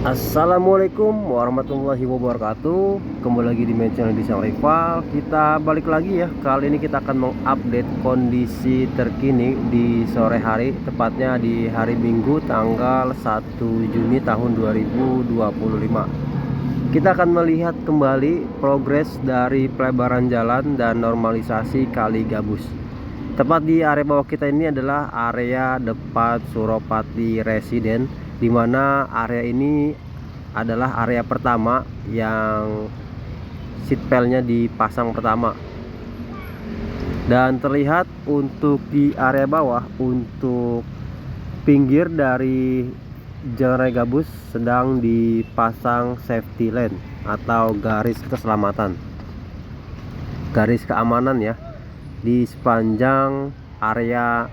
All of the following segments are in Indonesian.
Assalamualaikum warahmatullahi wabarakatuh. Kembali lagi di channel Desain Rival. Kita balik lagi ya. Kali ini kita akan mengupdate kondisi terkini di sore hari, tepatnya di hari Minggu tanggal 1 Juni tahun 2025. Kita akan melihat kembali progres dari pelebaran jalan dan normalisasi kali gabus. Tepat di area bawah kita ini adalah area depan Suropati Residen, di mana area ini adalah area pertama yang seatbeltnya dipasang pertama. Dan terlihat untuk di area bawah, untuk pinggir dari jalan raya gabus sedang dipasang safety lane atau garis keselamatan, garis keamanan ya, di sepanjang area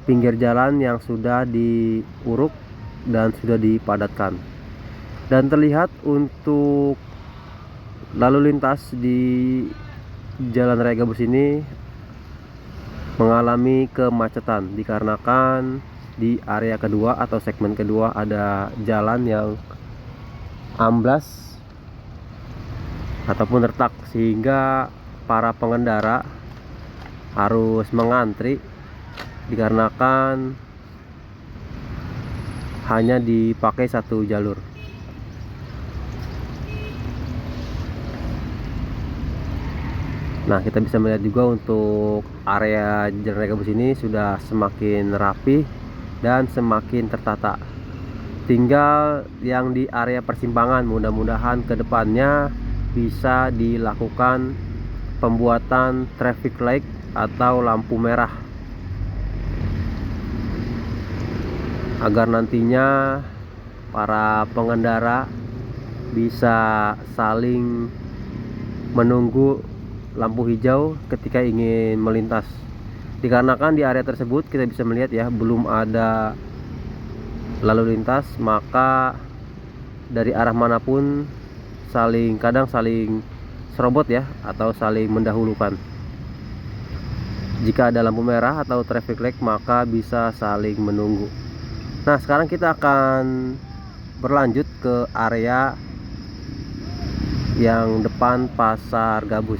pinggir jalan yang sudah diuruk dan sudah dipadatkan. Dan terlihat untuk lalu lintas di jalan raya gabus ini mengalami kemacetan dikarenakan di area kedua atau segmen kedua ada jalan yang amblas ataupun retak, sehingga para pengendara harus mengantri dikarenakan hanya dipakai satu jalur. Nah, kita bisa melihat juga untuk area jalan raya gabus ini sudah semakin rapi dan semakin tertata. Tinggal yang di area persimpangan, mudah-mudahan kedepannya bisa dilakukan pembuatan traffic light atau lampu merah, agar nantinya para pengendara bisa saling menunggu lampu hijau ketika ingin melintas. Dikarenakan di area tersebut kita bisa melihat ya, belum ada lalu lintas, maka dari arah manapun kadang saling serobot ya, atau saling mendahulukan. Jika ada lampu merah atau traffic light, maka bisa saling menunggu. Nah, sekarang kita akan berlanjut ke area yang depan pasar gabus.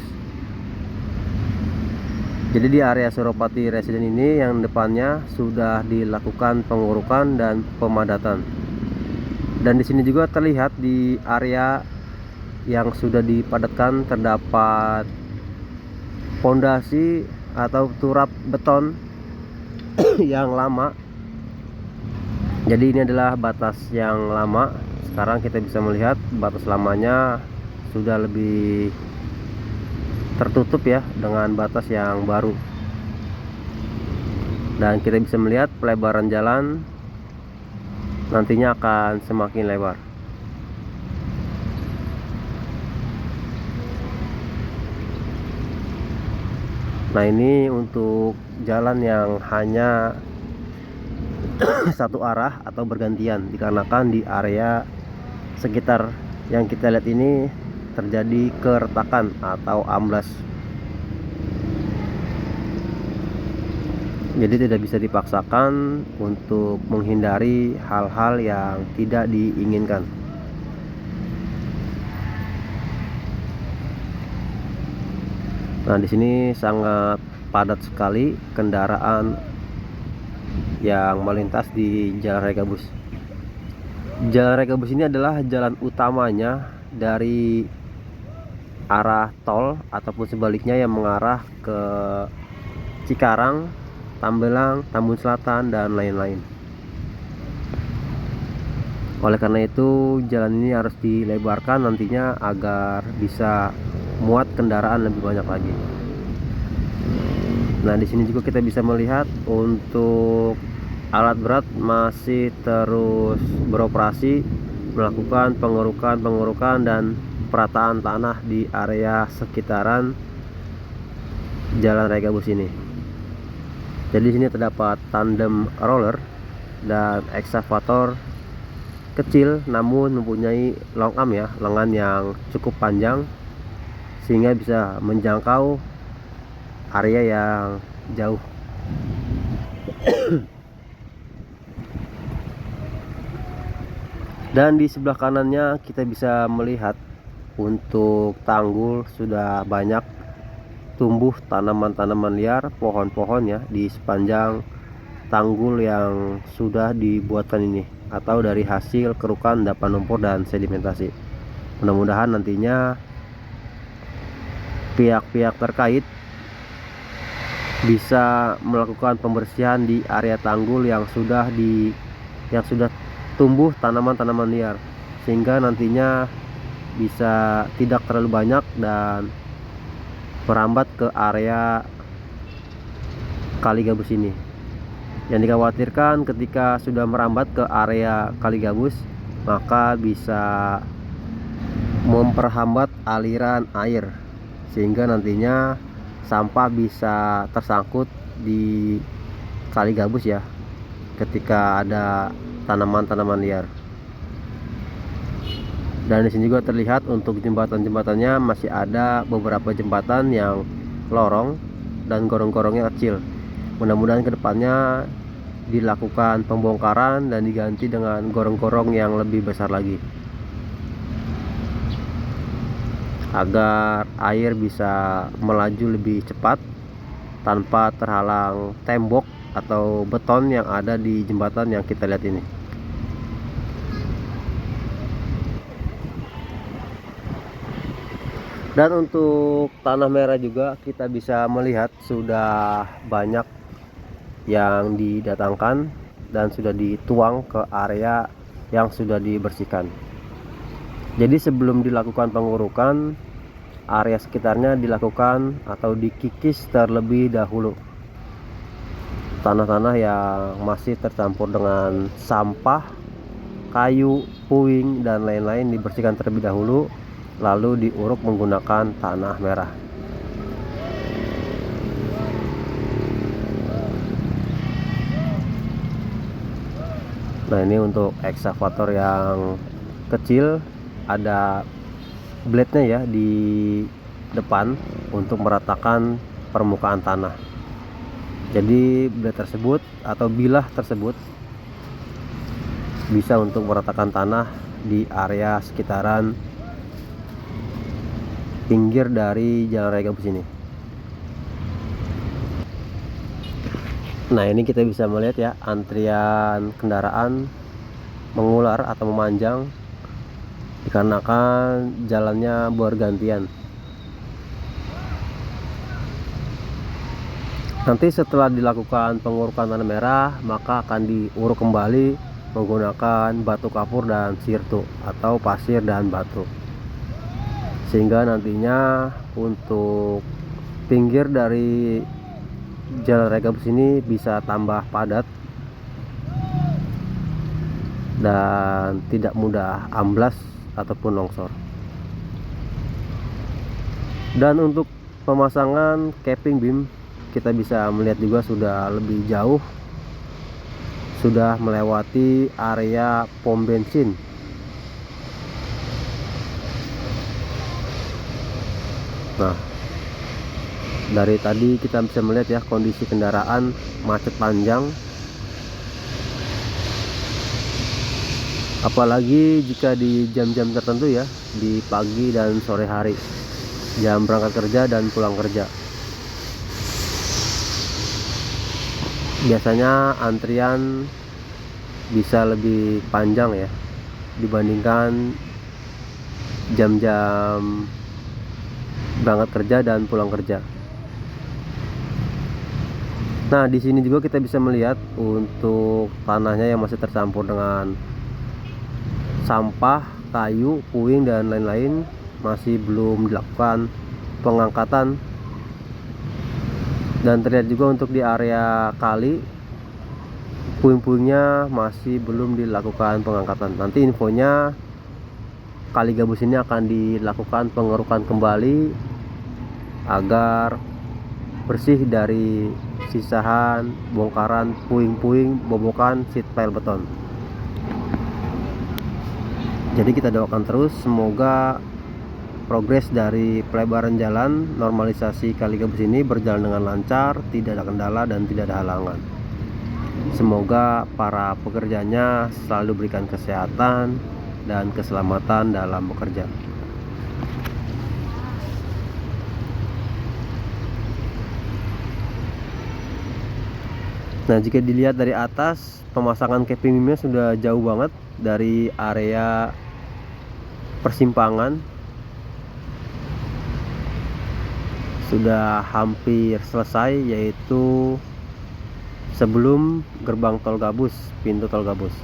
Jadi di area Suropati Residen ini yang depannya sudah dilakukan pengurukan dan pemadatan. Dan di sini juga terlihat di area yang sudah dipadatkan terdapat pondasi atau turap beton yang lama. Jadi ini adalah batas yang lama. Sekarang kita bisa melihat batas lamanya sudah lebih tertutup ya dengan batas yang baru. Dan kita bisa melihat pelebaran jalan nantinya akan semakin lebar. Nah, ini untuk jalan yang hanya satu arah atau bergantian, dikarenakan di area sekitar yang kita lihat ini terjadi keretakan atau amblas. Jadi tidak bisa dipaksakan untuk menghindari hal-hal yang tidak diinginkan. Nah, di sini sangat padat sekali kendaraan yang melintas di jalan raya gabus. Jalan raya gabus ini adalah jalan utamanya dari arah tol ataupun sebaliknya yang mengarah ke Cikarang, Tambelang, Tambun Selatan, dan lain-lain. Oleh karena itu jalan ini harus dilebarkan nantinya agar bisa muat kendaraan lebih banyak lagi. Nah, di sini juga kita bisa melihat untuk alat berat masih terus beroperasi melakukan pengurukan dan perataan tanah di area sekitaran jalan raya gabus ini. Jadi di sini terdapat tandem roller dan ekskavator kecil namun mempunyai long arm ya, lengan yang cukup panjang sehingga bisa menjangkau area yang jauh. Dan di sebelah kanannya kita bisa melihat untuk tanggul sudah banyak tumbuh tanaman-tanaman liar, pohon-pohon ya di sepanjang tanggul yang sudah dibuatkan ini, atau dari hasil kerukan endapan lumpur dan sedimentasi. Mudah-mudahan nantinya pihak-pihak terkait bisa melakukan pembersihan di area tanggul yang sudah tumbuh tanaman-tanaman liar, sehingga nantinya bisa tidak terlalu banyak dan merambat ke area kali gabus ini. Yang dikhawatirkan ketika sudah merambat ke area kali gabus, maka bisa memperhambat aliran air, sehingga nantinya sampah bisa tersangkut di kali gabus ya, ketika ada tanaman-tanaman liar. Dan di sini juga terlihat untuk jembatan-jembatannya masih ada beberapa jembatan yang lorong dan gorong-gorongnya kecil. Mudah-mudahan kedepannya dilakukan pembongkaran dan diganti dengan gorong-gorong yang lebih besar lagi, agar air bisa melaju lebih cepat tanpa terhalang tembok atau beton yang ada di jembatan yang kita lihat ini. Dan untuk tanah merah juga kita bisa melihat sudah banyak yang didatangkan dan sudah dituang ke area yang sudah dibersihkan. Jadi sebelum dilakukan pengurukan, area sekitarnya dilakukan atau dikikis terlebih dahulu. Tanah-tanah yang masih tercampur dengan sampah, kayu, puing dan lain-lain dibersihkan terlebih dahulu, lalu diuruk menggunakan tanah merah. Nah, ini untuk ekskavator yang kecil, ada blade-nya ya di depan untuk meratakan permukaan tanah. Jadi blade tersebut atau bilah tersebut bisa untuk meratakan tanah di area sekitaran pinggir dari jalan raya gabus ini. Nah, ini kita bisa melihat ya, antrian kendaraan mengular atau memanjang dikarenakan jalannya bergantian. Nanti setelah dilakukan pengurukan tanah merah, maka akan diuruk kembali menggunakan batu kapur dan sirtu atau pasir dan batu, sehingga nantinya untuk pinggir dari jalan raya gabus ini bisa tambah padat dan tidak mudah amblas ataupun longsor. Dan untuk pemasangan capping beam kita bisa melihat juga sudah lebih jauh, sudah melewati area pom bensin. Nah, dari tadi kita bisa melihat ya, kondisi kendaraan macet panjang, apalagi jika di jam-jam tertentu ya, di pagi dan sore hari, jam berangkat kerja dan pulang kerja. Biasanya antrian bisa lebih panjang ya dibandingkan jam-jam berangkat kerja dan pulang kerja. Nah, di sini juga kita bisa melihat untuk tanahnya yang masih tercampur dengan sampah, kayu, puing dan lain-lain, masih belum dilakukan pengangkatan. Dan terlihat juga untuk di area kali, puing-puingnya masih belum dilakukan pengangkatan. Nanti infonya kali gabus ini akan dilakukan pengerukan kembali agar bersih dari sisahan bongkaran puing-puing bobokan sheet pile beton. Jadi kita doakan terus semoga progres dari pelebaran jalan normalisasi kali gabus ini berjalan dengan lancar, tidak ada kendala dan tidak ada halangan. Semoga para pekerjanya selalu berikan kesehatan dan keselamatan dalam bekerja. Nah, jika dilihat dari atas, pemasangan capping beamnya sudah jauh banget dari area persimpangan. Sudah hampir selesai, yaitu sebelum gerbang tol Gabus, pintu tol Gabus.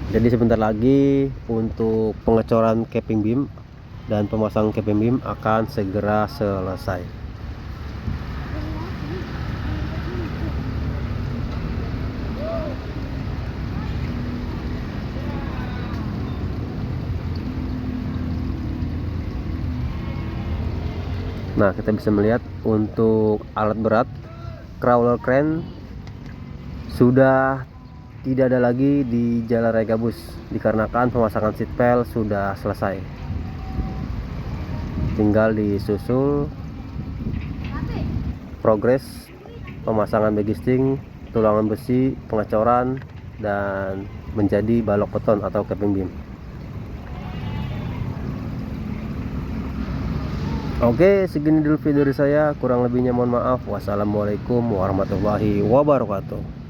Jadi sebentar lagi untuk pengecoran capping beam dan pemasangan capping beam akan segera selesai. Nah, kita bisa melihat untuk alat berat crawler crane sudah tidak ada lagi di Jalan Raya Gabus dikarenakan pemasangan seat belt sudah selesai. Tinggal disusul progres pemasangan bagisting, tulangan besi, pengecoran, dan menjadi balok beton atau capping beam. Oke, segini dulu video dari saya, kurang lebihnya mohon maaf. Wassalamualaikum warahmatullahi wabarakatuh.